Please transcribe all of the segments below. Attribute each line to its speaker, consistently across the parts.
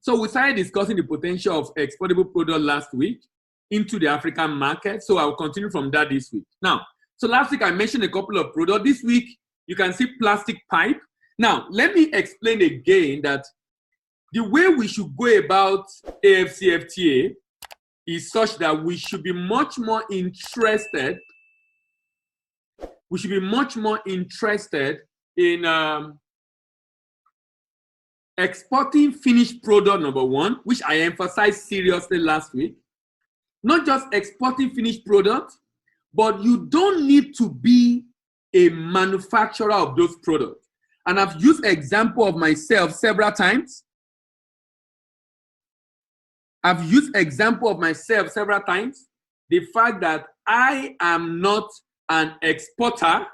Speaker 1: So we started discussing the potential of exportable product last week into the African market. So I'll continue from that this week. Now, so last week I mentioned a couple of products. This week, you can see plastic pipe. Now, let me explain again that the way we should go about AFCFTA is such that we should be much more interested. We should be much more interested in exporting finished product, number one, which I emphasized seriously last week. Not just exporting finished product, but you don't need to be a manufacturer of those products. And I've used example of myself several times. The fact that I am not an exporter,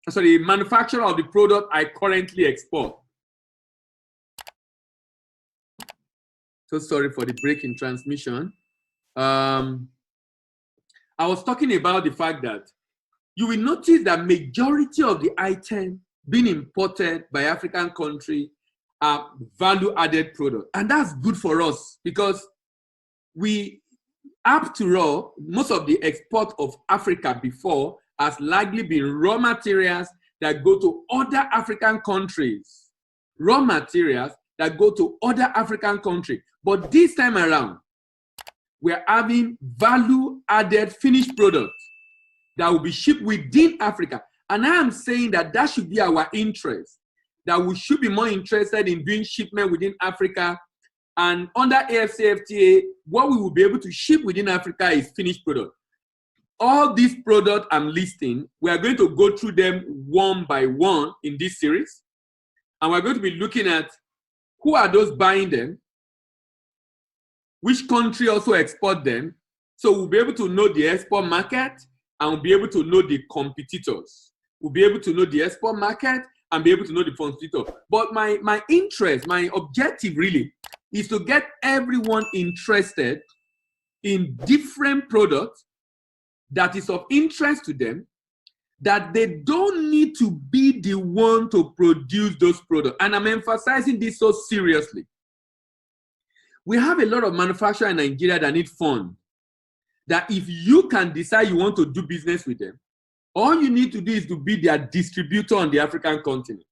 Speaker 1: sorry, a manufacturer of the product I currently export. So sorry for the break in transmission. I was talking about the fact that you will notice that majority of the items being imported by African country are value-added products. And that's good for us because we, after all, most of the export of Africa before has largely been raw materials that go to other African countries. Raw materials that go to other African countries. But this time around, we're having value-added finished products that will be shipped within Africa. And I am saying that that should be our interest, that we should be more interested in doing shipment within Africa. And under AFCFTA, what we will be able to ship within Africa is finished product. All these products I'm listing, we are going to go through them one by one in this series. And we're going to be looking at who are those buying them, which country also export them. So we'll be able to know the export market and we'll be able to know the competitors. We'll be able to know the export market and be able to know the competitor. But my interest, my objective really is to get everyone interested in different products that is of interest to them, that they don't need to be the one to produce those products. And I'm emphasizing this so seriously. We have a lot of manufacturers in Nigeria that need funds. That if you can decide you want to do business with them, all you need to do is to be their distributor on the African continent.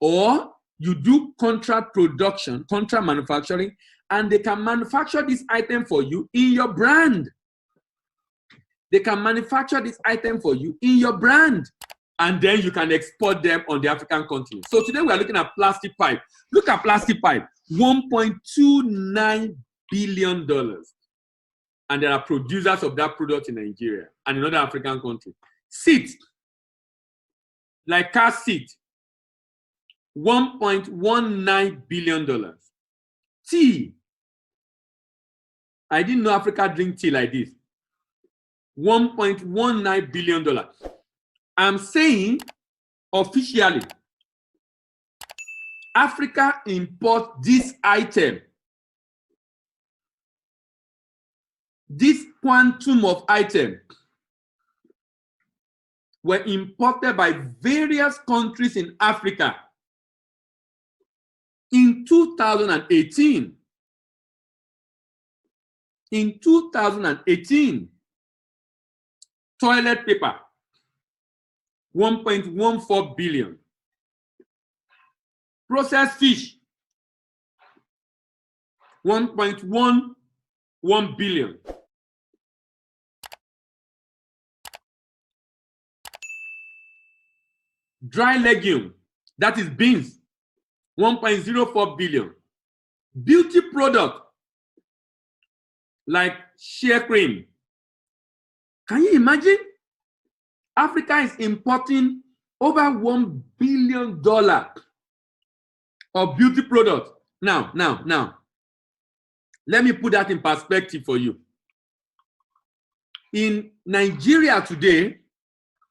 Speaker 1: Or you do contract production, contract manufacturing, and they can manufacture this item for you in your brand. They can manufacture this item for you in your brand. And then you can export them on the African continent. So today we are looking at plastic pipe. Look at plastic pipe, $1.29 billion. And there are producers of that product in Nigeria and in other African countries. Seat, like car seat, $1.19 billion. Tea, I didn't know Africa drink tea like this. $1.19 billion. I'm saying officially, Africa imports this item, this quantum of item were imported by various countries in Africa in 2018. In 2018, toilet paper, 1.14 billion. Processed fish, 1.11 billion. Dry legume, that is beans, 1.04 billion. Beauty product, like shea cream. Can you imagine? Africa is importing over $1 billion of beauty products. Now, let me put that in perspective for you. In Nigeria today,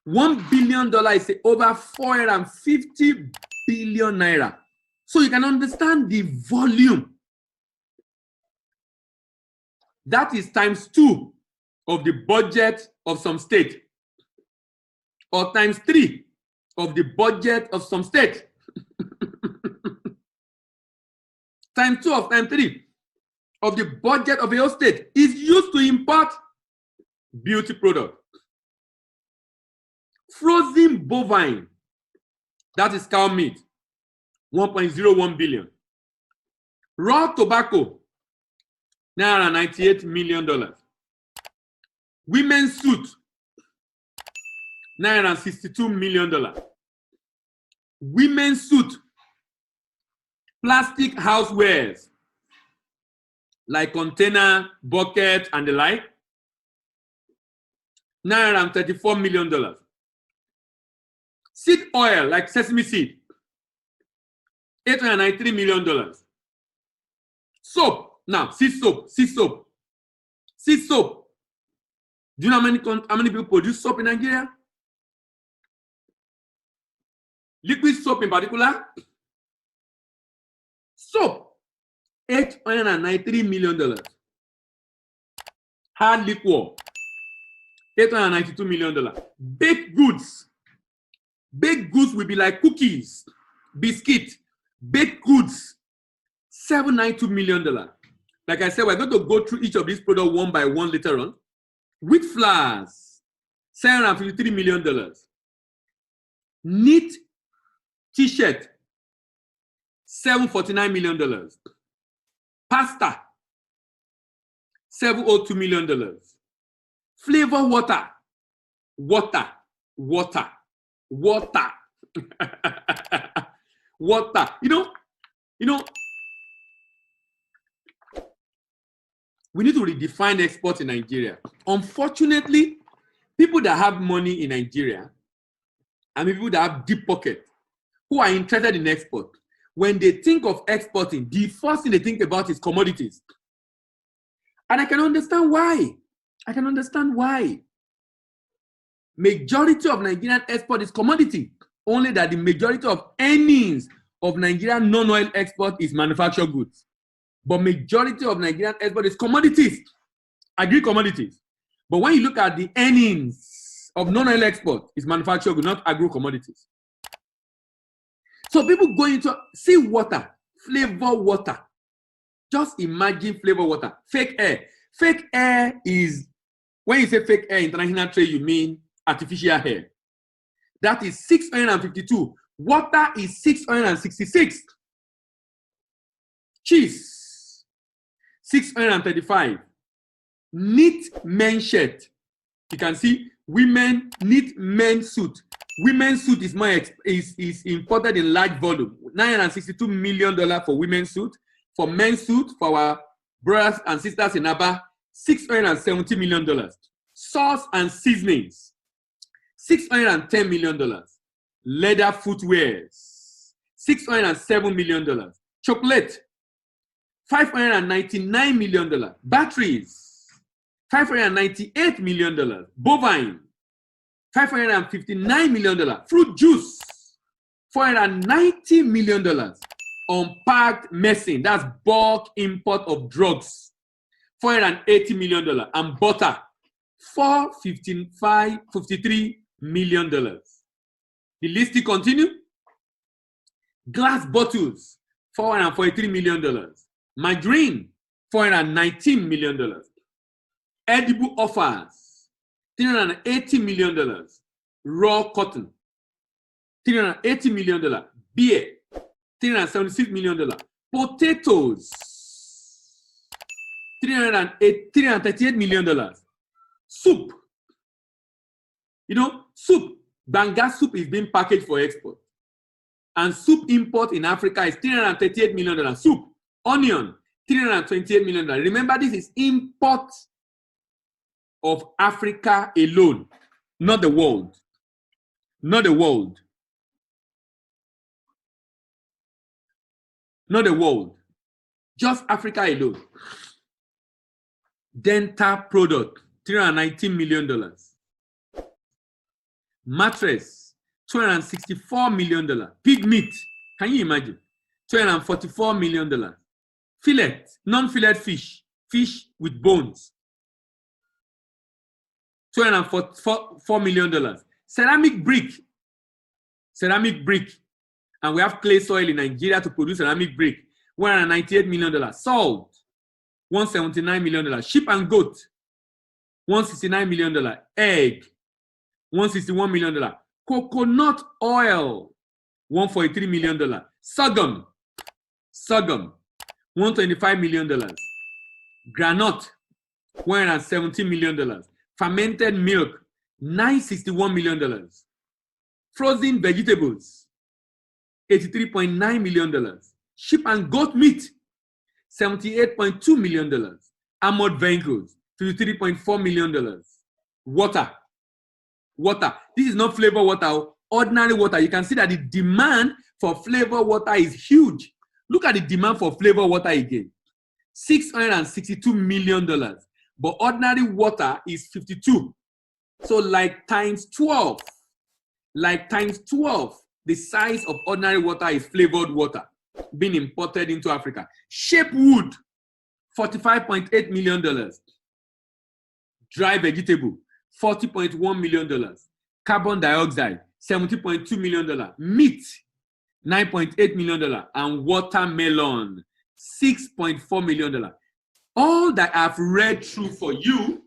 Speaker 1: $1 billion is over 450 billion naira. So you can understand the volume. That is times 2 of the budget of some state, or times 3 of the budget of some state. times 2 of times 3 of the budget of a whole state is used to import beauty product. Frozen bovine, that is cow meat, 1.01 billion. Raw tobacco, $998 million. Women's suit, $962 million. Women's suit, plastic housewares like container, bucket, and the like, $934 million. Seed oil like sesame seed, $893 million. Soap, now seed soap. Do you know how many people produce soap in Nigeria? Liquid soap in particular. Soap, $893 million. Hard liquor, $892 million. Baked goods. Baked goods will be like cookies, biscuit. Baked goods, $792 million. Like I said, we're going to go through each of these products one by one later on. Wheat flours, $753 million. Knit t-shirt, $749 million. Pasta, $702 million. Flavor water. Water. You know, we need to redefine export in Nigeria. Unfortunately, people that have money in Nigeria and people that have deep pocket who are interested in export, when they think of exporting, the first thing they think about is commodities. And I can understand why. Majority of Nigerian export is commodity. Only that the majority of earnings of Nigerian non-oil export is manufactured goods. But majority of Nigerian export is commodities, agri-commodities. But when you look at the earnings of non-oil export, it's manufactured goods, not agro-commodities. So people go into sea water, flavor water. Just imagine flavor water. Fake air. Fake air is, when you say fake air, international trade, you mean artificial hair. That is 652. Water is 666. Cheese, 635. Knit men's shirt. You can see women knit men's suit. Women's suit is imported in large volume. $962 million for women's suit. For men's suit, for our brothers and sisters in Aba, $670 million. Sauce and seasonings, $610 million. Leather footwears, $607 million. Chocolate, $599 million. Batteries, $598 million. Bovine, $559 million. Fruit juice, $490 million. Unpacked medicine, that's bulk import of drugs, $480 million. And butter, $53 million. The list will continue. Glass bottles, $443 million. Margarine, $419 million. Edible offers, $380 million. Raw cotton, $380 million. Beer, $376 million. Potatoes, $338 million. Soup, soup. Banga soup is being packaged for export. And soup import in Africa is $338 million. Soup, onion, $328 million. Remember, this is import of Africa alone, not the world. Not the world. Not the world. Just Africa alone. Dental product, $319 million. Mattress, $264 million. Pig meat, can you imagine? $244 million. Fillet, non-fillet fish, fish with bones, $244 million. Ceramic brick, and we have clay soil in Nigeria to produce ceramic brick. $198 million. Salt, $179 million. Sheep and goat, $169 million. Egg, $161 million. Coconut oil, $143 million. Sorghum, $125 million. Granite, $170 million. Fermented milk, $961 million. Frozen vegetables, $83.9 million. Sheep and goat meat, $78.2 million. Armored vehicles, $53.4 million. Water. This is not flavor water, ordinary water. You can see that the demand for flavor water is huge. Look at the demand for flavor water again. $662 million. But ordinary water is 52. So like times 12. Like times 12. The size of ordinary water is flavored water being imported into Africa. Shape wood, $45.8 million. Dry vegetable, $40.1 million. Carbon dioxide, $70.2 million. Meat, $9.8 million. And watermelon, $6.4 million. All that I've read through for you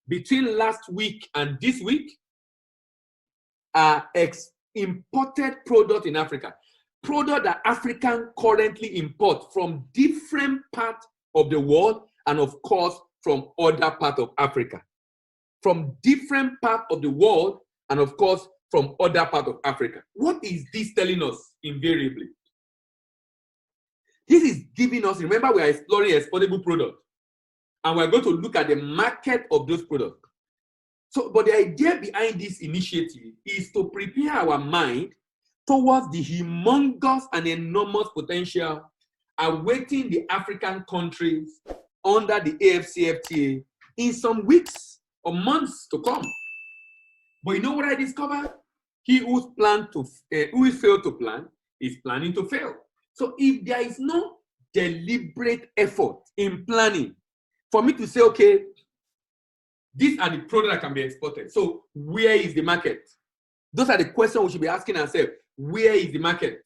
Speaker 1: between last week and this week are imported product in Africa. Product that African currently import from different parts of the world and of course from other parts of Africa. From different parts of the world and of course from other parts of Africa. What is this telling us invariably? This is giving us, remember we are exploring exportable products and we're going to look at the market of those products. So, but the idea behind this initiative is to prepare our mind towards the humongous and enormous potential awaiting the African countries under the AfCFTA in some weeks or months to come. But you know what I discovered? He who is failed to plan is planning to fail. So if there is no deliberate effort in planning for me to say, okay, these are the products that can be exported. So where is the market? Those are the questions we should be asking ourselves. Where is the market?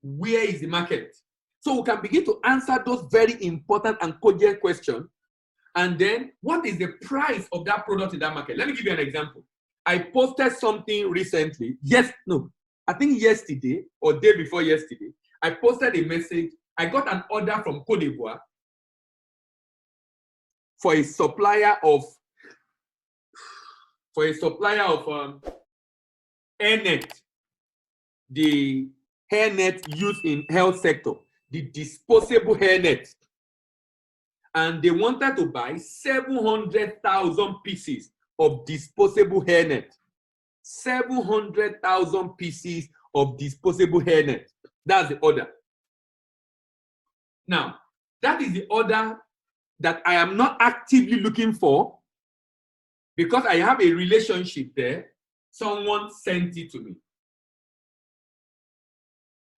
Speaker 1: Where is the market? So we can begin to answer those very important and cogent questions. And then what is the price of that product in that market? Let me give you an example. I posted something recently. I think yesterday or day before yesterday, I posted a message. I got an order from Côte d'Ivoire for a supplier of hairnet, the hairnet used in health sector, the disposable hairnet. And they wanted to buy 700,000 pieces of disposable hairnet. 700,000 pieces of disposable hairnet. That's the order. Now, that is the order that I am not actively looking for because I have a relationship there. Someone sent it to me.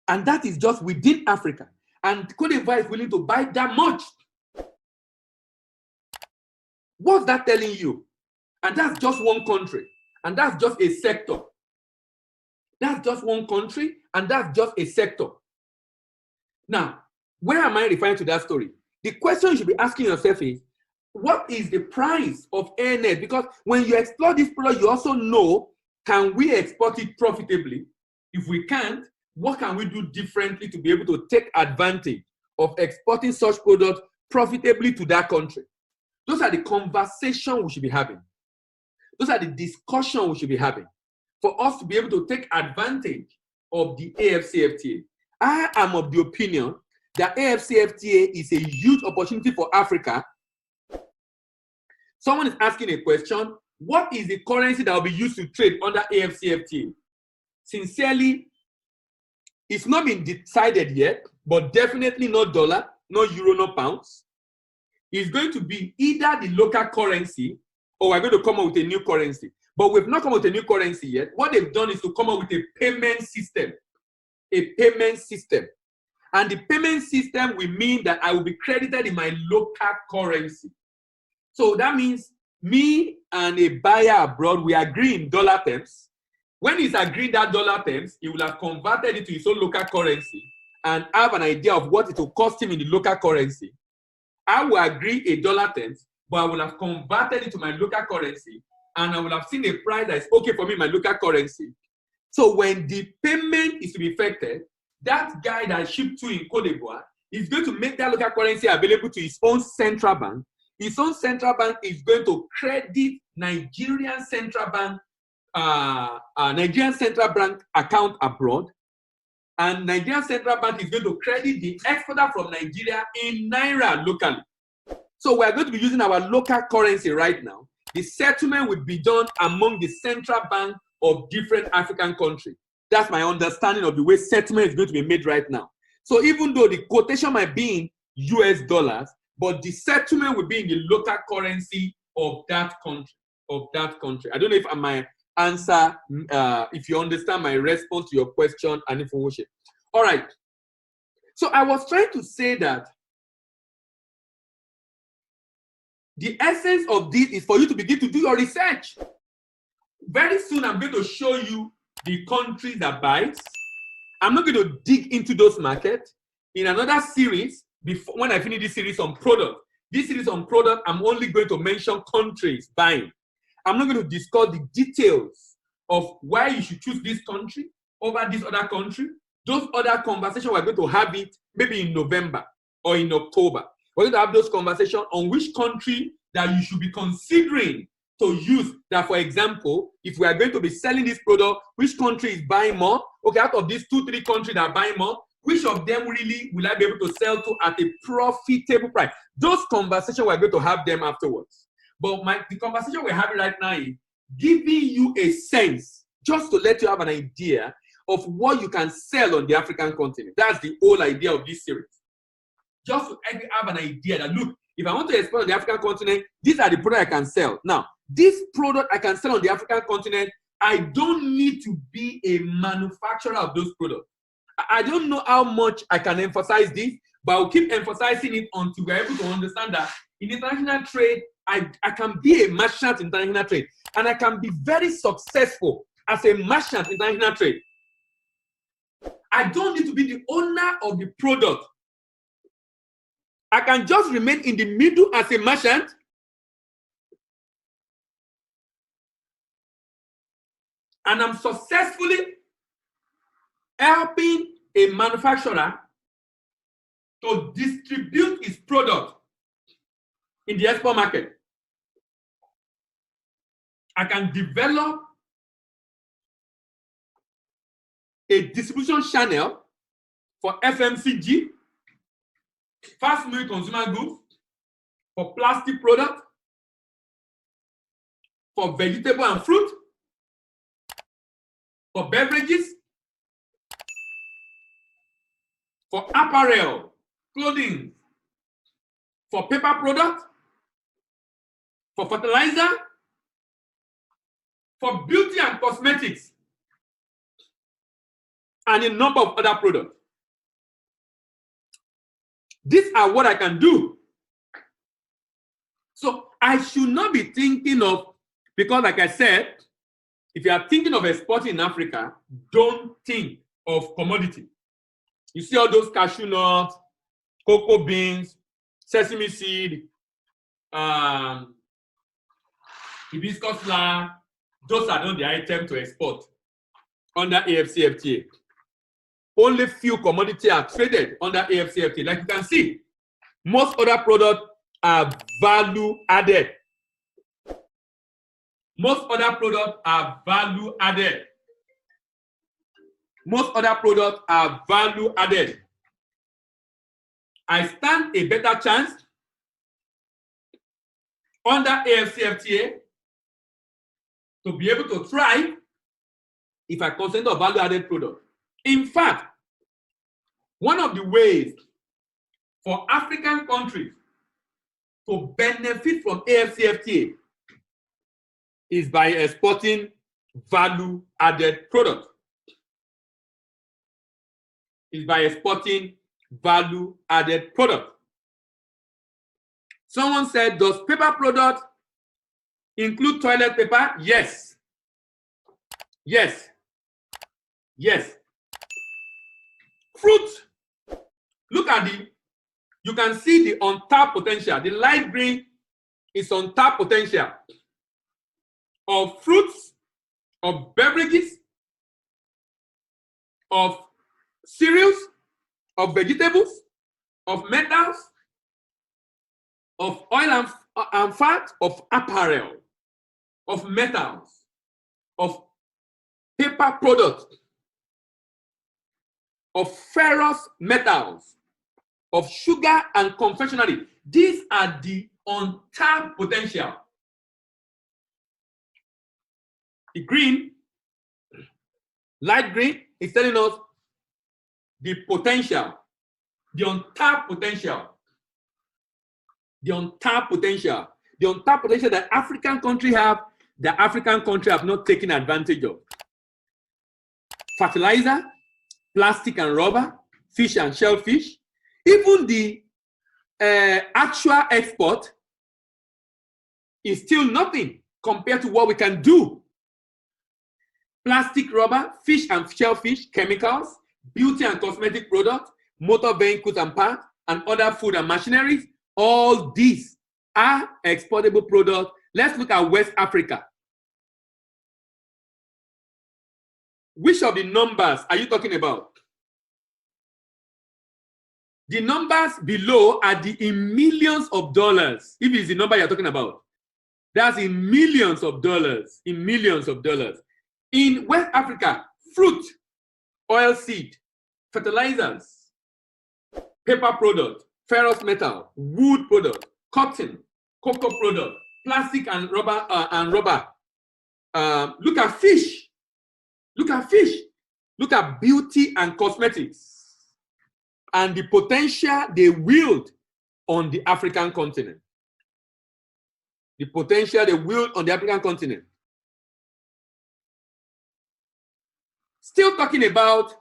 Speaker 1: And that is just within Africa. And Côte d'Ivoire is willing to buy that much. What's that telling you? And that's just one country. And that's just a sector. That's just one country. And that's just a sector. Now, where am I referring to that story? The question you should be asking yourself is, what is the price of hairnet? Because when you explore this product, you also know, can we export it profitably? If we can't, what can we do differently to be able to take advantage of exporting such products profitably to that country? Those are the conversations we should be having. Those are the discussions we should be having for us to be able to take advantage of the AfCFTA. I am of the opinion that AfCFTA is a huge opportunity for Africa. Someone is asking a question, what is the currency that will be used to trade under AfCFTA? Sincerely, it's not been decided yet, but definitely not dollar, no euro, no pounds. It's going to be either the local currency or we're going to come up with a new currency. But we've not come up with a new currency yet. What they've done is to come up with a payment system. A payment system. And the payment system will mean that I will be credited in my local currency. So that means me and a buyer abroad, we agree in dollar terms. When he's agreed that dollar terms, he will have converted it to his own local currency. and have an idea of what it will cost him in the local currency, I will agree a dollar terms, but I will have converted it to my local currency, and I will have seen a price that is okay for me in my local currency. So when the payment is to be effected, that guy that shipped to in Cote d'Ivoire is going to make that local currency available to his own central bank. His own central bank is going to credit Nigerian central bank account abroad, and Nigerian central bank is going to credit the exporter from Nigeria in naira locally. So we are going to be using our local currency right now. The settlement will be done among the central bank of different African countries. That's my understanding of the way settlement is going to be made right now. So even though the quotation might be in US dollars, but the settlement will be in the local currency of that country. I don't know if my answer, if you understand my response to your question and information. All right. So I was trying to say that the essence of this is for you to begin to do your research. Very soon, I'm going to show you the countries that buys. I'm not going to dig into those markets. In another series, before when I finish this series on product, I'm only going to mention countries buying. I'm not going to discuss the details of why you should choose this country over this other country. Those other conversations, we're going to have it maybe in November or in October. We're going to have those conversations on which country that you should be considering to use. That, for example, if we are going to be selling this product, which country is buying more? Okay, out of these 2-3 countries that are buying more, which of them really will I be able to sell to at a profitable price? Those conversations, we're going to have them afterwards. But the conversation we're having right now is giving you a sense, just to let you have an idea of what you can sell on the African continent. That's the whole idea of this series. Just to have an idea that, look, if I want to export on the African continent, these are the products I can sell. Now, this product I can sell on the African continent, I don't need to be a manufacturer of those products. I don't know how much I can emphasize this, but I'll keep emphasizing it until we're able to understand that in international trade, I can be a merchant in international trade, and I can be very successful as a merchant in international trade. I don't need to be the owner of the product. I can just remain in the middle as a merchant, and I'm successfully helping a manufacturer to distribute his product in the export market. I can develop a distribution channel for FMCG, fast-moving consumer goods, for plastic products, for vegetable and fruit, for beverages, for apparel, clothing, for paper products, for fertilizer, for beauty and cosmetics, and a number of other products. These are what I can do. So I should not be thinking of, because like I said, if you are thinking of exporting in Africa, don't think of commodity. You see all those cashew nuts, cocoa beans, sesame seed, hibiscus flower. Those are not the items to export under AFCFTA. Only few commodities are traded under AFCFTA. Like you can see, most other products are value added. Most other products are value added. Most other products are value added. I stand a better chance under AFCFTA to be able to thrive if I consider value added product. In fact, one of the ways for African countries to benefit from AFCFTA is by exporting value added products. Is by exporting value added product. Someone said, does paper product include toilet paper? Yes. Yes. Yes. Fruit Look at you can see the untapped potential. The light green is untapped potential of fruits, of beverages, of cereals, of vegetables, of metals, of oil and fat, of apparel, of metals, of paper products, of ferrous metals, of sugar and confectionery. These are the untapped potential. The green, light green, is telling us the potential, the untapped potential, the untapped potential, the untapped potential that African countries have, that African countries have not taken advantage of. Fertilizer, plastic and rubber, fish and shellfish, even the actual export is still nothing compared to what we can do. Plastic, rubber, fish and shellfish, chemicals, beauty and cosmetic products, motor vehicles and parts, and other food and machineries, all these are exportable products. Let's look at West Africa. Which of the numbers are you talking about? The numbers below are in millions of dollars. If it's the number you're talking about, that's in millions of dollars. In millions of dollars. In West Africa, fruit, oil seed, fertilizers, paper product, ferrous metal, wood product, cotton, cocoa product, plastic and rubber. Look at fish. Look at fish. Look at beauty and cosmetics and the potential they wield on the African continent. The potential they wield on the African continent. Still talking about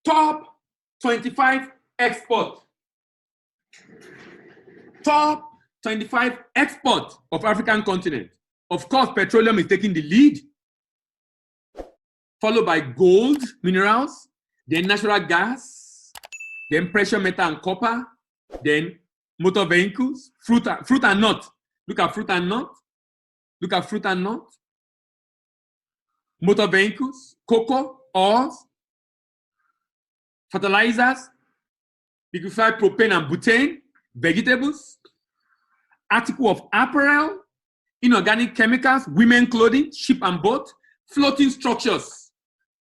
Speaker 1: top 25 export. Top 25 export of African continent. Of course, petroleum is taking the lead, followed by gold, minerals, then natural gas, then precious metal and copper, then motor vehicles, fruit and nut. Look at fruit and nut. Look at fruit and nut. Motor vehicles, cocoa, oils, fertilizers, liquefied propane and butane, vegetables, article of apparel, inorganic chemicals, women clothing, ship and boat, floating structures.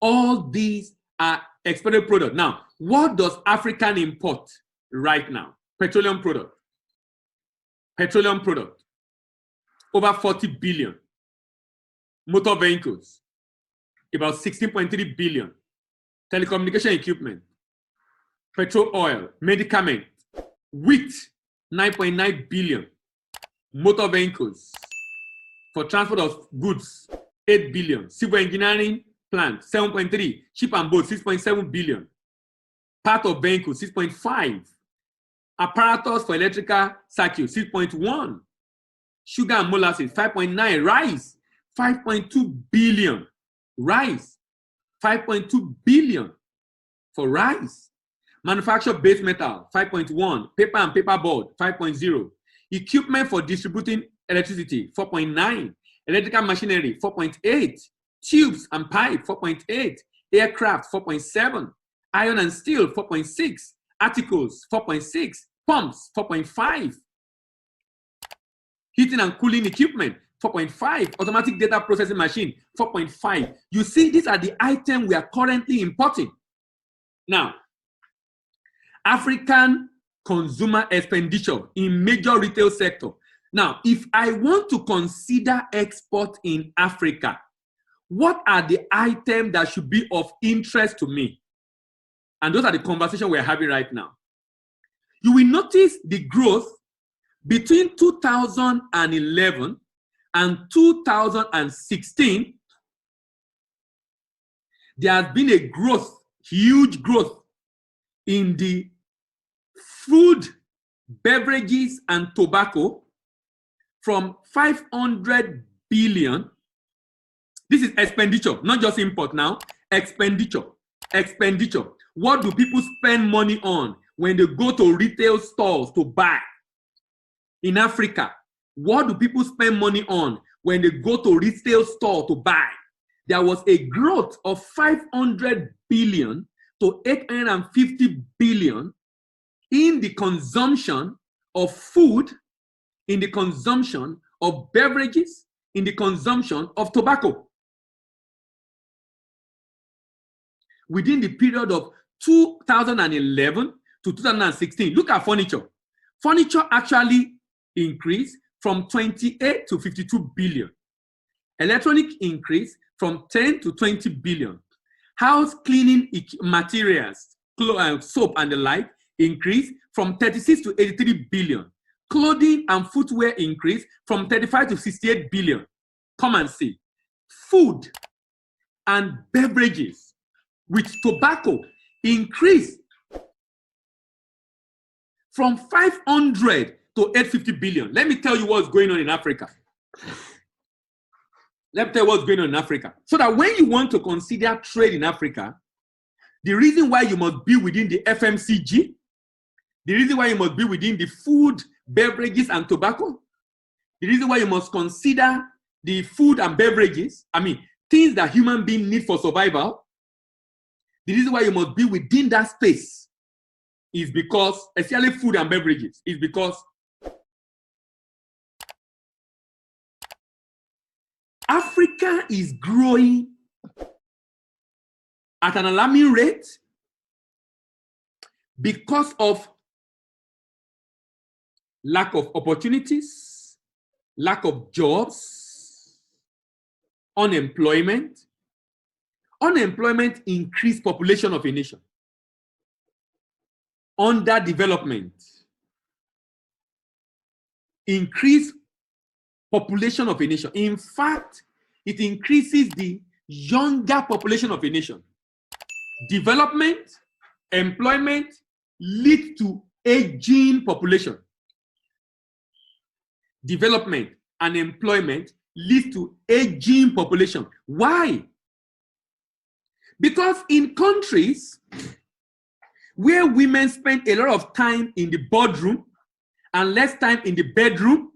Speaker 1: All these are exported products. Now, what does African import right now? Petroleum product. Petroleum product. Over 40 billion. Motor vehicles. About 16.3 billion. Telecommunication equipment. Petrol oil. Medicament. Wheat. 9.9 billion. Motor vehicles. For transport of goods. 8 billion. Civil engineering plant. 7.3. Ship and boat. 6.7 billion. Part of vehicles. 6.5. Apparatus for electrical circuit. 6.1. Sugar and molasses. 5.9. Rice. 5.2 billion. Rice. 5.2 billion for rice. Manufactured base metal. 5.1. Paper and paperboard. 5.0. Equipment for distributing electricity. 4.9. Electrical machinery. 4.8. Tubes and pipe. 4.8. Aircraft. 4.7. Iron and steel. 4.6. Articles. 4.6. Pumps. 4.5. Heating and cooling equipment. 4.5. Automatic data processing machine. 4.5. You see, these are the items we are currently importing. Now, African consumer expenditure in major retail sector. Now, if I want to consider export in Africa, what are the items that should be of interest to me? And those are the conversations we're having right now. You will notice the growth between 2011 and 2016. There has been a growth, huge growth in the food, beverages, and tobacco from 500 billion. This is expenditure, not just import now. Expenditure. What do people spend money on when they go to retail stores to buy? In Africa, what do people spend money on when they go to retail store to buy? There was a growth of 500 billion to 850 billion in the consumption of food, in the consumption of beverages, in the consumption of tobacco. Within the period of 2011 to 2016, look at furniture. Furniture actually increased from 28 to 52 billion. Electronic increase from 10 to 20 billion. House cleaning materials, soap and the like, increased from 36 to 83 billion. Clothing and footwear increased from 35 to 68 billion. Come and see. Food and beverages with tobacco increased from 500 to 850 billion. Let me tell you what's going on in Africa. Let me tell you what's going on in Africa. So that when you want to consider trade in Africa, the reason why you must be within the FMCG, the reason why you must be within the food, beverages, and tobacco, the reason why you must consider the food and beverages, things that human beings need for survival, the reason why you must be within that space is because, especially food and beverages, is because Africa is growing at an alarming rate because of lack of opportunities, lack of jobs, unemployment. Unemployment increased population of a nation. Underdevelopment increased population of a nation. In fact, it increases the younger population of a nation. Development, employment lead to aging population. Development and employment lead to aging population. Why? Because in countries where women spend a lot of time in the boardroom and less time in the bedroom,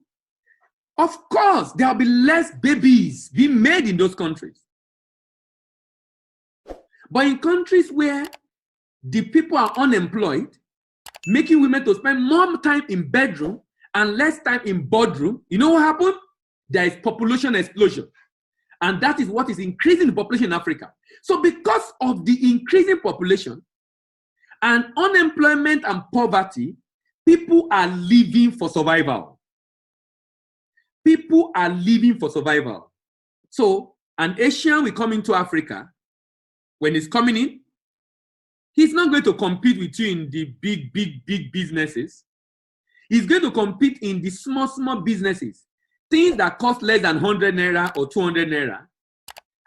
Speaker 1: of course, there will be less babies being made in those countries. But in countries where the people are unemployed, making women to spend more time in bedroom and less time in boardroom, you know what happened? There is population explosion. And that is what is increasing the population in Africa. So because of the increasing population and unemployment and poverty, people are living for survival. People are living for survival. So an Asian will come into Africa. When he's coming in, he's not going to compete with you in the big businesses. He's going to compete in the small businesses. Things that cost less than 100 naira or 200 naira.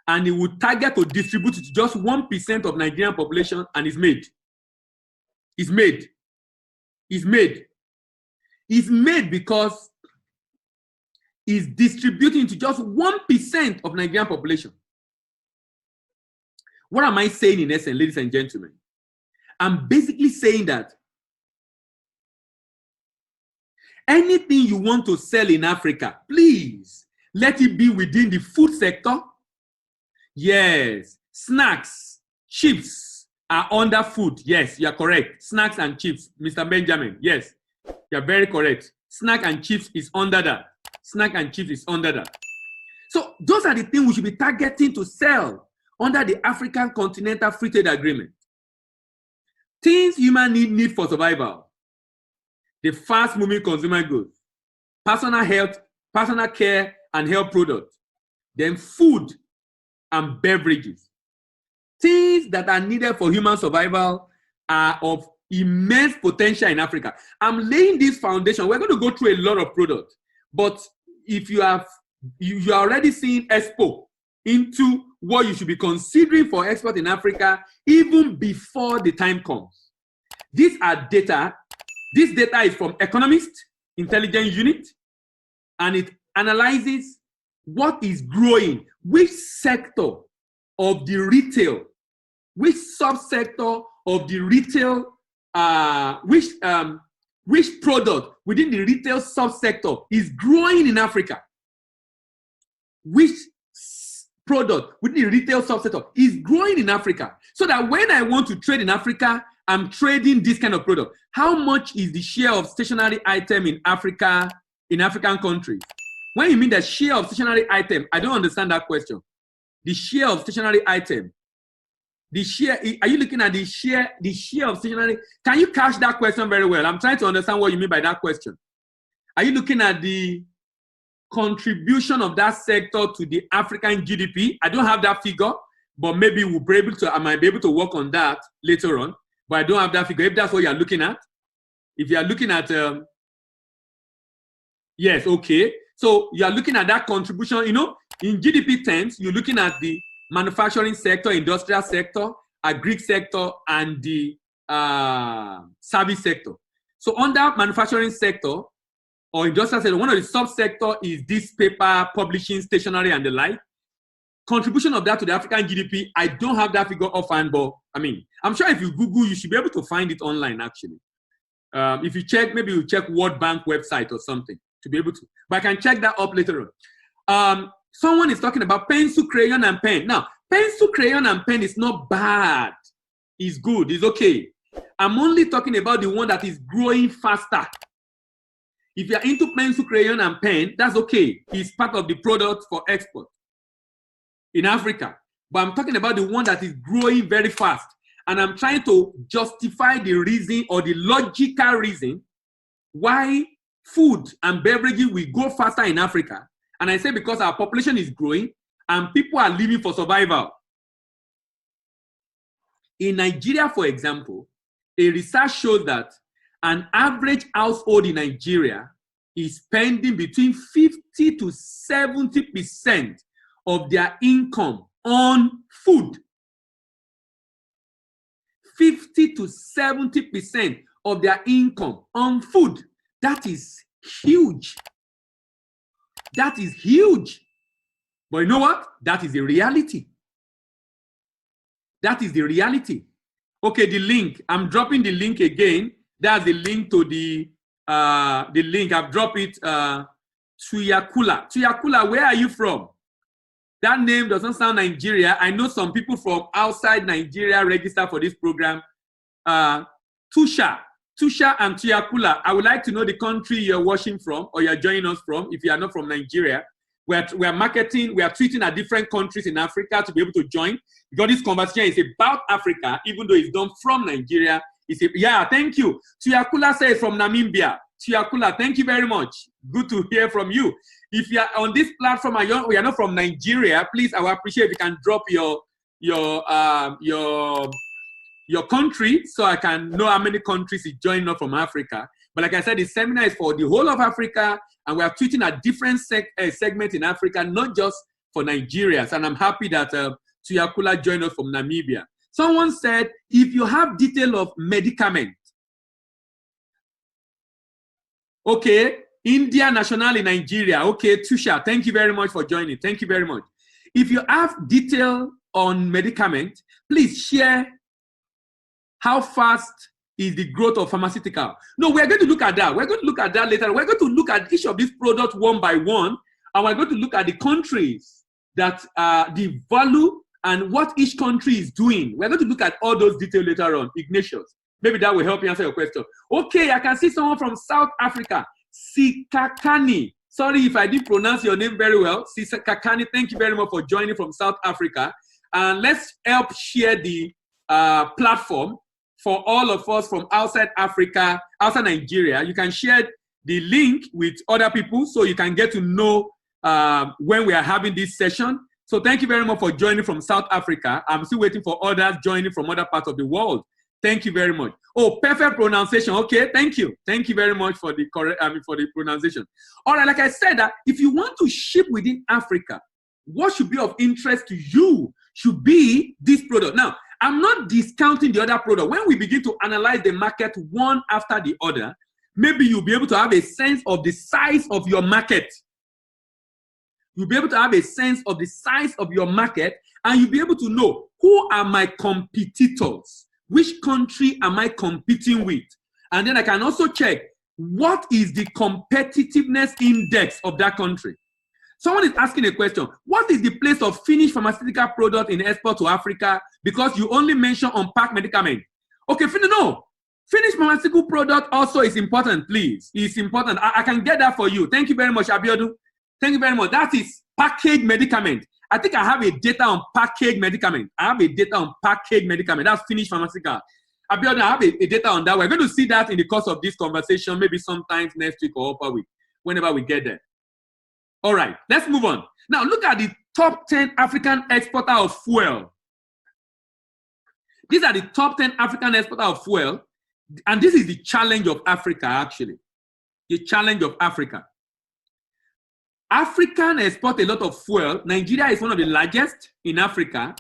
Speaker 1: And he would target to distribute it to just 1% of Nigerian population, and it's made. It's made. It's made. It's made because he's distributing to just 1% of Nigerian population. What am I saying in essence, ladies and gentlemen? I'm basically saying that anything you want to sell in Africa, please let it be within the food sector. Yes, snacks, chips are under food. Yes, you are correct. Snacks and chips, Mr. Benjamin. Yes, you are very correct. Snack and chips is under that. Snack and chips is under that. So those are the things we should be targeting to sell under the African Continental Free Trade Agreement. Things human need for survival. The fast-moving consumer goods, personal health, personal care and health products, then food and beverages. Things that are needed for human survival are of immense potential in Africa. I'm laying this foundation. We're going to go through a lot of products, but if you are already seeing expo into what you should be considering for export in Africa even before the time comes. These are data. This data is from Economist Intelligence Unit, and it analyzes what is growing, which sector of the retail, which subsector of the retail, which product within the retail subsector is growing in Africa? Which product within the retail subsector is growing in Africa? So that when I want to trade in Africa, I'm trading this kind of product. How much is the share of stationary item in Africa, in African countries? When you mean the share of stationary item, I don't understand that question. The share of stationary item. The share, are you looking at the share of stationary? Can you catch that question very well? I'm trying to understand what you mean by that question. Are you looking at the contribution of that sector to the African GDP? I don't have that figure, but maybe we'll be able to, I might be able to work on that later on, but I don't have that figure. If that's what you're looking at, if you're looking at, yes, okay. So you're looking at that contribution, you know, in GDP terms, you're looking at the manufacturing sector, industrial sector, agri sector, and the service sector. So under manufacturing sector or industrial sector, one of the subsector is this paper, publishing, stationery, and the like. Contribution of that to the African GDP, I don't have that figure offhand, but I mean, I'm sure if you Google, you should be able to find it online actually. If you check, maybe you check World Bank website or something to be able to, but I can check that up later on. Someone is talking about pencil, crayon, and pen. Now, pencil, crayon, and pen is not bad. It's good. It's okay. I'm only talking about the one that is growing faster. If you're into pencil, crayon, and pen, that's okay. It's part of the product for export in Africa. But I'm talking about the one that is growing very fast. And I'm trying to justify the reason or the logical reason why food and beverages will go faster in Africa. And I say because our population is growing and people are living for survival. In Nigeria, for example, a research shows that an average household in Nigeria is spending between 50 to 70% of their income on food. 50 to 70% of their income on food. That is huge. That is huge. But you know what? That is the reality. That is the reality. Okay, the link. I'm dropping the link again. That's the link to the link. I've dropped it. Tuyakula. Tuyakula, where are you from? That name doesn't sound Nigeria. I know some people from outside Nigeria register for this program. Tusha and Tuyakula, I would like to know the country you're watching from or you're joining us from if you are not from Nigeria. We're marketing, we are tweeting at different countries in Africa to be able to join. Because this conversation is about Africa, even though it's done from Nigeria. Yeah, thank you. Tuyakula says from Namibia. Tuyakula, thank you very much. Good to hear from you. If you are on this platform and we are not from Nigeria, please, I would appreciate if you can drop your country so I can know how many countries is joining us from Africa. But like I said, the seminar is for the whole of Africa, and we are tweeting at different segments in Africa, not just for Nigerians. And I'm happy that Tuyakula joined us from Namibia. Someone said, if you have detail of medicament, okay, India National in Nigeria. Okay, Tusha, thank you very much for joining. Thank you very much. If you have detail on medicament, please share how fast is the growth of pharmaceutical. No, we're going to look at that. We're going to look at that later. We're going to look at each of these products one by one, and we're going to look at the countries that the value and what each country is doing. We're going to look at all those details later on. Ignatius, maybe that will help you answer your question. Okay, I can see someone from South Africa. Sikakani. Sorry if I didn't pronounce your name very well. Sikakani, thank you very much for joining from South Africa. And let's help share the platform for all of us from outside Africa, outside Nigeria. You can share the link with other people so you can get to know when we are having this session. So thank you very much for joining from South Africa. I'm still waiting for others joining from other parts of the world. Thank you very much. Oh, perfect pronunciation. Okay, thank you. Thank you very much for the correct, for the pronunciation. All right, like I said, that if you want to ship within Africa, what should be of interest to you should be this product. Now, I'm not discounting the other product. When we begin to analyze the market one after the other, maybe you'll be able to have a sense of the size of your market. You'll be able to have a sense of the size of your market, and you'll be able to know who are my competitors. which country am I competing with? And then I can also check what is the competitiveness index of that country. Someone is asking a question. What is the place of finished pharmaceutical product in export to Africa? Because you only mention unpacked medicament. Okay, no. Finished pharmaceutical product also is important, please. It's important. I can get that for you. Thank you very much, Abiodun. Thank you very much. That is packaged medicament. I think I have a data on packaged medicament. That's finished pharmaceutical. Abiodun, I have a data on that. We're going to see that in the course of this conversation, maybe sometimes next week or upper week, whenever we get there. All right, let's move on. Now, look at the top 10 African exporter of fuel. These are the top 10 African exporter of fuel. And this is the challenge of Africa, actually. The challenge of Africa. African export a lot of fuel. Nigeria is one of the largest in Africa,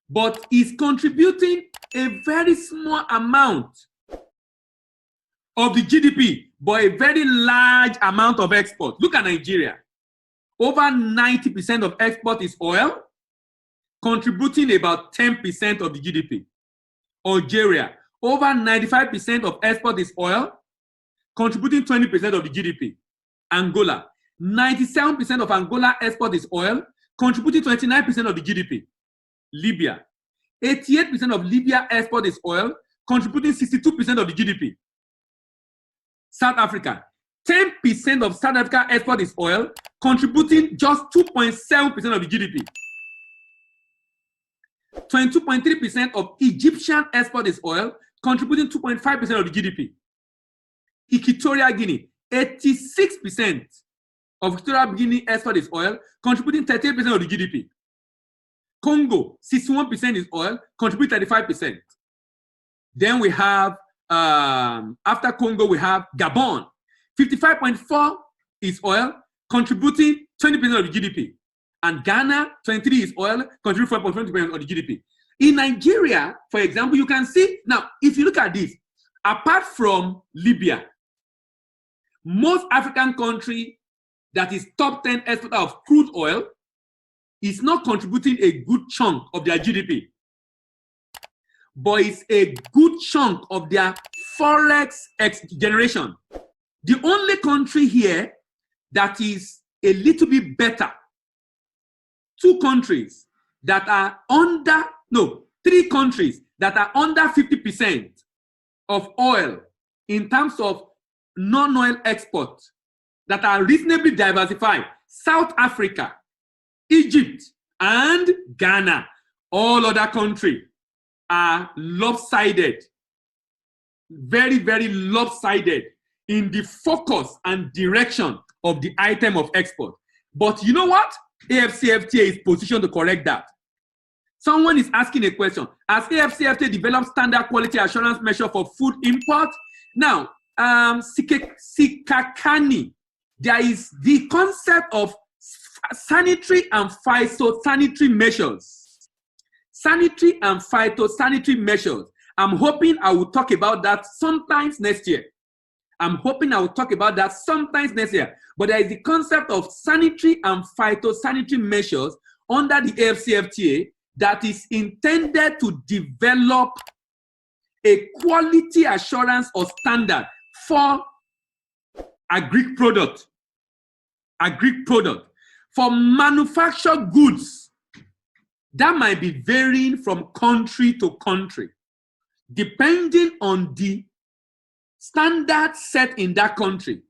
Speaker 1: but is contributing a very small amount of the GDP, but a very large amount of export. Look at Nigeria. Over 90% of export is oil, contributing about 10% of the GDP. Algeria, over 95% of export is oil, contributing 20% of the GDP. Angola, 97% of Angola export is oil, contributing 29% of the GDP. Libya, 88% of Libya export is oil, contributing 62% of the GDP. South Africa, 10% of South Africa export is oil, contributing just 2.7% of the GDP. 22.3% of Egyptian export is oil, contributing 2.5% of the GDP. Equatorial Guinea, 86% of Equatorial Guinea export is oil, contributing 38% of the GDP. Congo, 61% is oil, contributing 35%. Then we have, after Congo, we have Gabon, 55.4% is oil, contributing 20% of the GDP. And Ghana, 23% is oil, contributing 4.20% of the GDP. In Nigeria, for example, you can see, now, if you look at this, apart from Libya, most African country that is top 10 exporter of crude oil is not contributing a good chunk of their GDP, but it's a good chunk of their forex generation. The only country here that is a little bit better, three countries that are under 50% of oil in terms of non-oil export that are reasonably diversified: South Africa, Egypt, and Ghana. All other countries are lopsided, very, very lopsided in the focus and direction of the item of export. But you know what? AFCFTA is positioned to correct that. Someone is asking a question. Has AFCFTA developed standard quality assurance measure for food import? Now, Sikakani, there is the concept of sanitary and phytosanitary measures. Sanitary and phytosanitary measures. I'm hoping I will talk about that sometimes next year. But there is the concept of sanitary and phytosanitary measures under the AFCFTA that is intended to develop a quality assurance or standard for agri product. For manufactured goods, that might be varying from country to country, depending on the standard set in that country.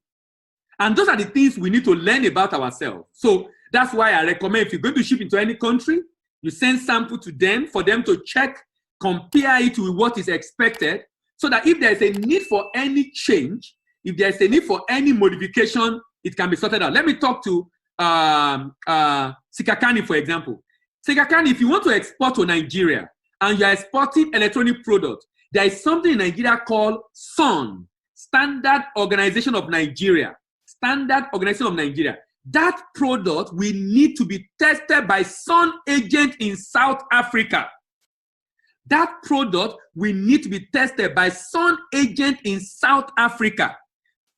Speaker 1: And those are the things we need to learn about ourselves. So that's why I recommend, if you're going to ship into any country, you send sample to them for them to check, compare it with what is expected, so that if there's a need for any change, if there's a need for any modification, it can be sorted out. Let me talk to Sikakani, for example. Sikakani, if you want to export to Nigeria and you're exporting electronic products, there is something in Nigeria called SON, Standard Organization of Nigeria. That product will need to be tested by SON agent in South Africa.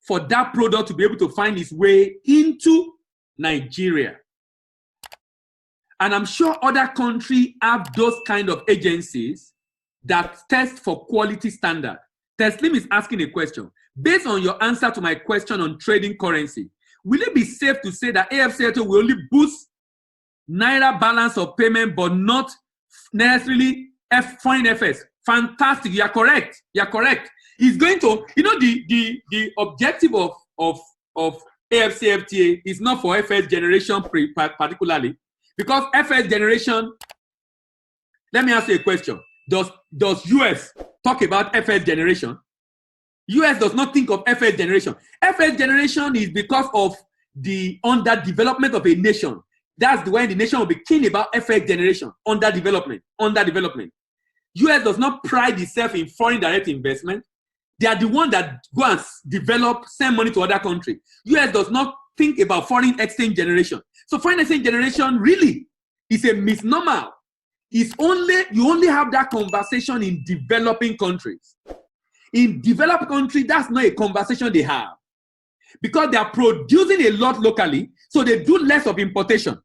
Speaker 1: For that product to be able to find its way into Nigeria. And I'm sure other countries have those kind of agencies that test for quality standard. Teslim is asking a question. Based on your answer to my question on trading currency, will it be safe to say that AFCFTA will only boost Naira balance of payment, but not necessarily foreign FS? Fantastic. You are correct. You are correct. It's going to, you know, the objective of AFCFTA is not for FS generation particularly, because FS generation, let me ask you a question. Does US talk about FS generation? US does not think of FS generation. FS generation is because of the underdevelopment of a nation. That's the way the nation will be keen about FS generation, underdevelopment. US does not pride itself in foreign direct investment. They are the one that go and develop, send money to other countries. US does not think about foreign exchange generation. So foreign exchange generation really is a misnomer. You only have that conversation in developing countries. In developed countries, that's not a conversation they have, because they are producing a lot locally, so they do less of importation.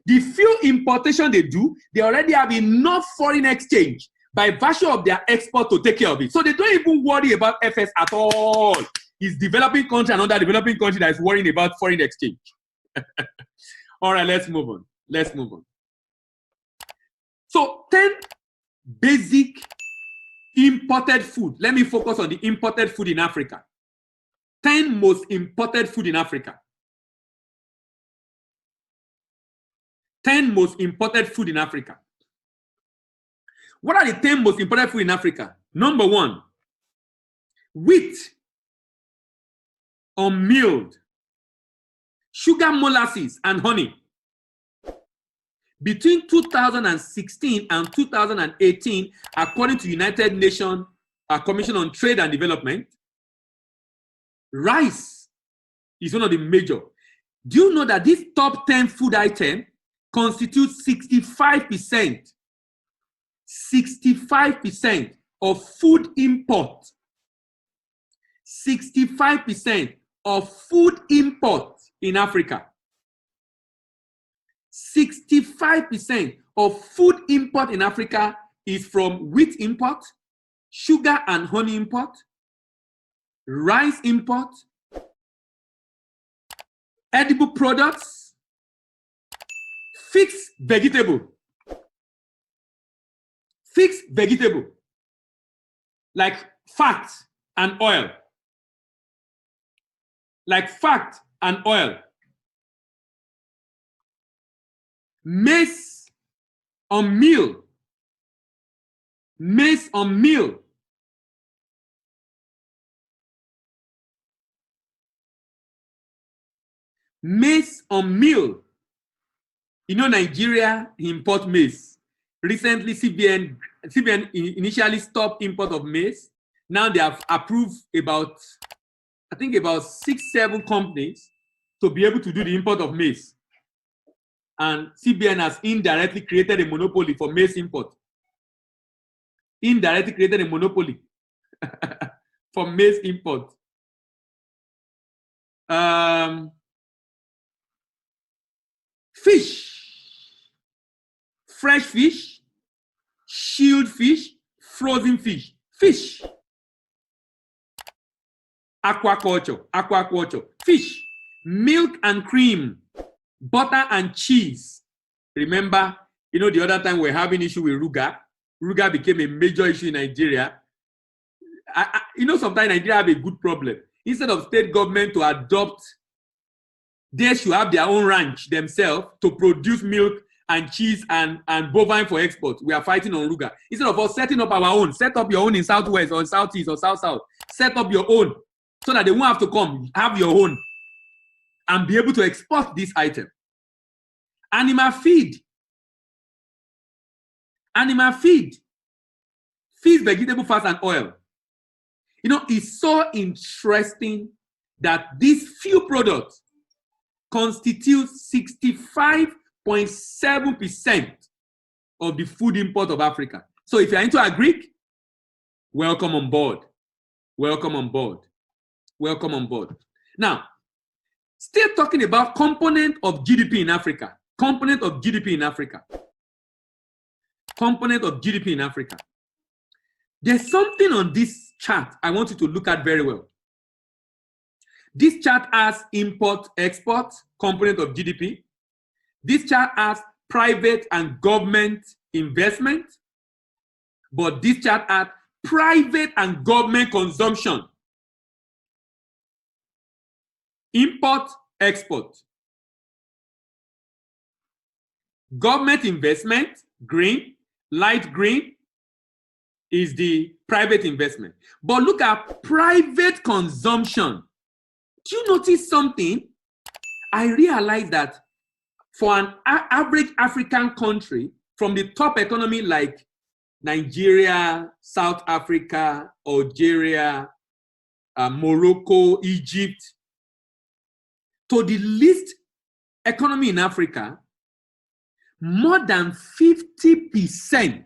Speaker 1: The few importation they do, they already have enough foreign exchange by virtue of their export to take care of it. So they don't even worry about FS at all. It's developing country and underdeveloping country that is worrying about foreign exchange. All right, let's move on. So 10 basic imported food. Let me focus on the imported food in Africa. 10 most imported food in Africa. 10 most imported food in Africa. What are the 10 most imported food in Africa? Number 1, wheat, unmilled, sugar, molasses, and honey. Between 2016 and 2018, according to United Nations Commission on Trade and Development, rice is one of the major. Do you know that this top 10 food item constitutes 65% of food import? 65% of food import in Africa. 65% of food import in Africa is from wheat import, sugar and honey import, rice import, edible products, fixed vegetable, like fat and oil, maize on meal, You know, Nigeria import maize. Recently, CBN initially stopped import of maize. Now they have approved about 6-7 companies to be able to do the import of maize. And CBN has indirectly created a monopoly for maize import. Indirectly created a monopoly for maize import. Fish, fresh fish, chilled fish, frozen fish, aquaculture, fish, milk and cream, butter and cheese. Remember, you know, the other time we're having issue with Ruga. Ruga became a major issue in Nigeria. You know, sometimes Nigeria have a good problem. Instead of state government to adopt, they should have their own ranch themselves to produce milk and cheese and bovine for export. We are fighting on Ruga. Instead of us setting up our own, set up your own in Southwest or Southeast or South. Set up your own so that they won't have to come, have your own and be able to export this item. Animal feed, feed, vegetable fats and oil. You know, it's so interesting that these few products constitute 65.7% of the food import of Africa. So if you're into agric, welcome on board. Now, still talking about component of GDP in Africa. There's something on this chart I want you to look at very well. This chart has import-export component of GDP. This chart has private and government investment. But this chart has private and government consumption. Import, export. Government investment, green, light green, is the private investment. But look at private consumption. Do you notice something? I realized that for an average African country, from the top economy like Nigeria, South Africa, Algeria, Morocco, Egypt, to the least economy in Africa, more than 50%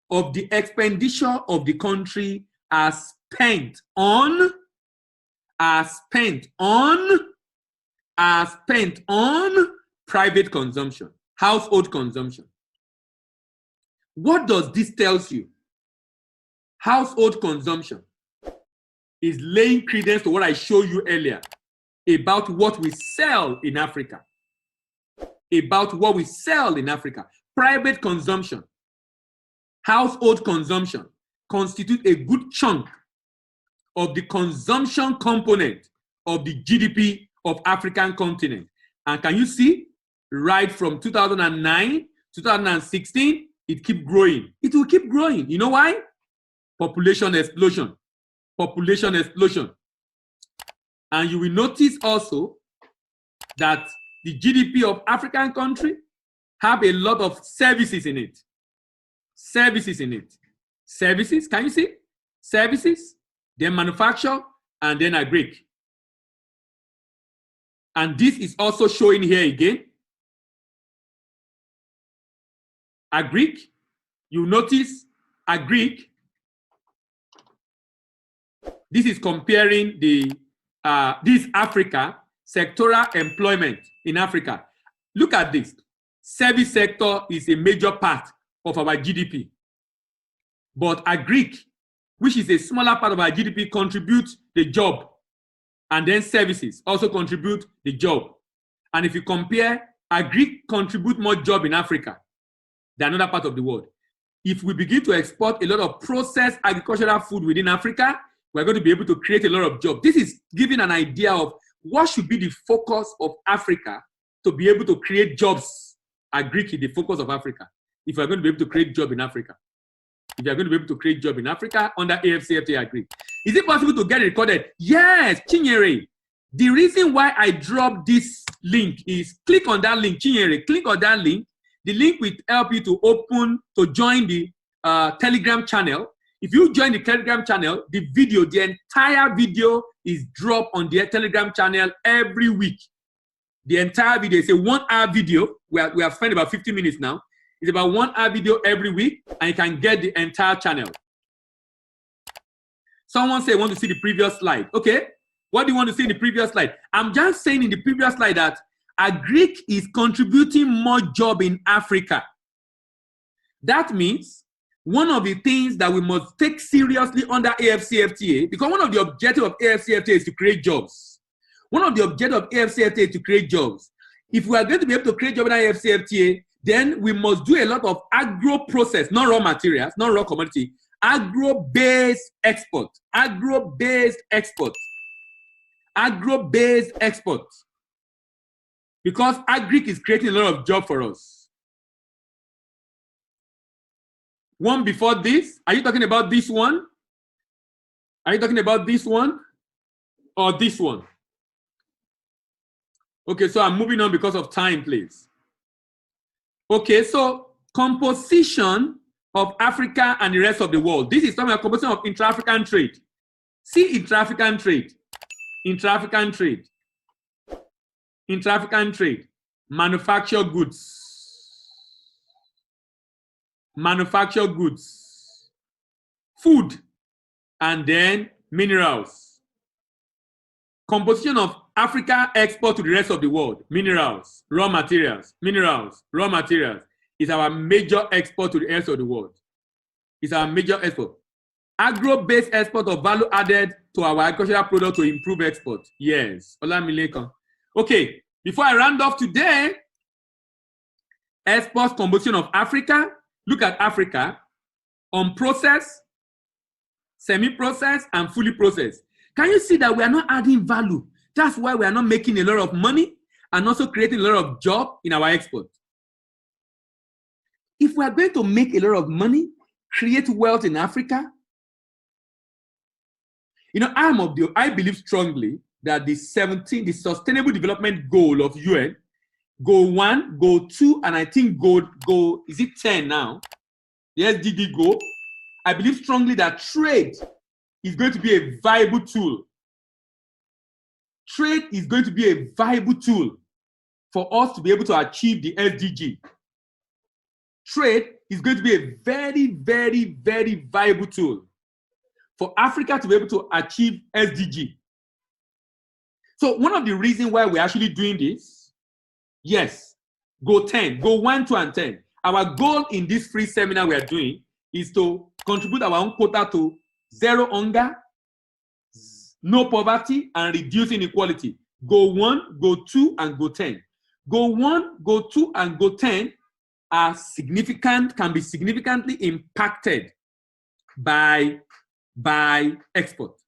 Speaker 1: of the expenditure of the country are spent on private consumption, household consumption. What does this tell you? Household consumption is laying credence to what I showed you earlier about what we sell in Africa. About what we sell in Africa. Private consumption, household consumption constitute a good chunk of the consumption component of the GDP of African continent. And can you see, right from 2009, 2016, it keeps growing. It will keep growing. You know why? Population explosion. Population explosion. And you will notice also that the GDP of African country have a lot of services in it. Services in it. Services, can you see? Services, then manufacture, and then agri. And this is also showing here again. Agri, you notice agri. This is comparing the this Africa sectoral employment in Africa. Look at this. Service sector is a major part of our GDP. But agri, which is a smaller part of our GDP, contributes the job. And then services also contribute the job. And if you compare, agri contribute more job in Africa than another part of the world. If we begin to export a lot of processed agricultural food within Africa, we're going to be able to create a lot of jobs. This is giving an idea of what should be the focus of Africa to be able to create jobs. Agri is the focus of Africa. If we're going to be able to create jobs in Africa. If you're going to be able to create jobs in Africa under AFCFTA agri. Is it possible to get it recorded? Yes, Chinyere. The reason why I dropped this link is click on that link, Chinyere. Click on that link. The link will help you to join the Telegram channel. If you join the Telegram channel, the entire video is dropped on the Telegram channel every week. The entire video is a 1 hour video. We have spent about 50 minutes now. It's about 1 hour video every week, and you can get the entire channel. Someone said, want to see the previous slide. Okay, what do you want to see in the previous slide? I'm just saying in the previous slide that agri is contributing more job in Africa. That means one of the things that we must take seriously under AFCFTA, because one of the objectives of AFCFTA is to create jobs. One of the objectives of AFCFTA is to create jobs. If we are going to be able to create jobs under AFCFTA, then we must do a lot of agro-process, not raw materials, not raw commodity, agro-based export, agro-based export, agro-based export. Because agri is creating a lot of jobs for us. One before this, are you talking about this one? Are you talking about this one or this one? Okay, so I'm moving on because of time, please. Okay, so composition of Africa and the rest of the world. This is talking about composition of intra-African trade. See intra-African trade, intra-African trade, intra-African trade, manufactured goods. Manufactured goods, food, and then minerals. Composition of Africa export to the rest of the world. Minerals, raw materials, is our major export to the rest of the world. It's our major export. Agro-based export of value added to our agricultural product to improve export. Yes. Olamilekan. Okay. Before I round off today, export composition of Africa. Look at Africa. Unprocessed, semi-processed, and fully processed. Can you see that we are not adding value? That's why we are not making a lot of money and also creating a lot of jobs in our export. If we are going to make a lot of money, create wealth in Africa, you know, I believe strongly that the Sustainable Development Goal of UN, Goal 1, Goal 2, and I think Goal is it 10 now? The SDG goal. I believe strongly that trade is going to be a viable tool. Trade is going to be a viable tool for us to be able to achieve the SDG. Trade is going to be a very, very, very viable tool for Africa to be able to achieve SDG. So one of the reasons why we're actually doing this, yes, Goal 10, Goal 1, 2, and 10. Our goal in this free seminar we are doing is to contribute our own quota to zero hunger, no poverty, and reduce inequality. Goal 1, Goal 2, and Goal 10. Goal 1, Goal 2, and Goal 10 are significant, can be significantly impacted by export,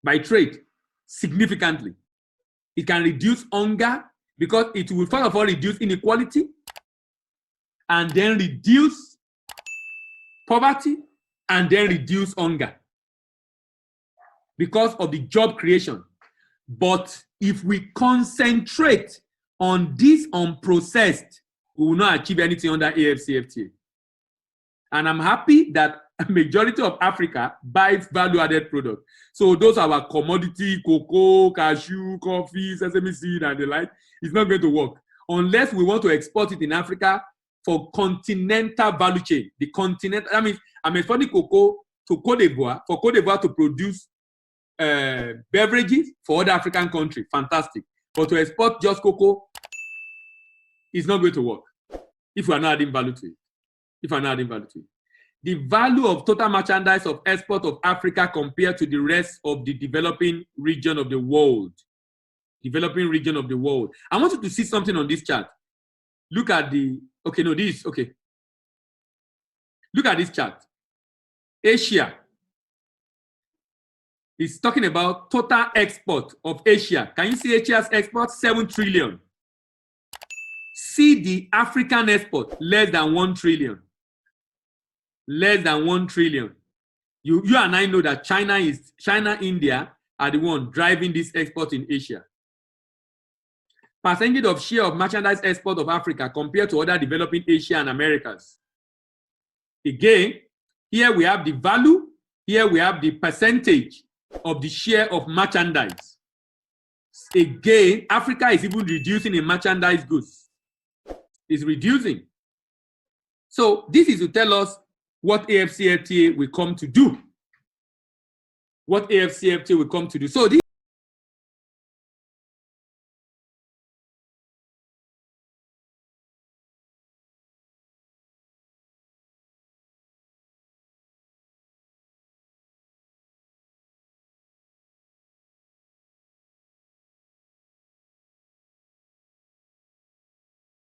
Speaker 1: by trade, significantly. It can reduce hunger because it will first of all reduce inequality and then reduce poverty and then reduce hunger because of the job creation. But if we concentrate on this unprocessed, we will not achieve anything under AFCFTA. And I'm happy that a majority of Africa buys value-added products. So those are our commodity, cocoa, cashew, coffee, sesame seed, and the like. It's not going to work unless we want to export it in Africa for continental value chain. The continent, that means I'm exporting cocoa to Cote d'Ivoire, for Cote d'Ivoire to produce beverages for other African countries. Fantastic. But to export just cocoa is not going to work if we are not adding value to it. If we are not adding value to it. The value of total merchandise of export of Africa compared to the rest of the developing region of the world. Developing region of the world. I want you to see something on this chart. Look at the, okay, no, this, okay. Look at this chart. Asia is talking about total export of Asia. Can you see Asia's export? 7 trillion. See the African export, less than 1 trillion. Less than 1 trillion. You and I know that China, India are the one driving this export in Asia. Percentage of share of merchandise export of Africa compared to other developing Asia and Americas. Again, here we have the value, here we have the percentage of the share of merchandise. Again, Africa is even reducing in merchandise goods. It's reducing. So this is to tell us what AFCFTA will come to do. What AFCFTA will come to do. So this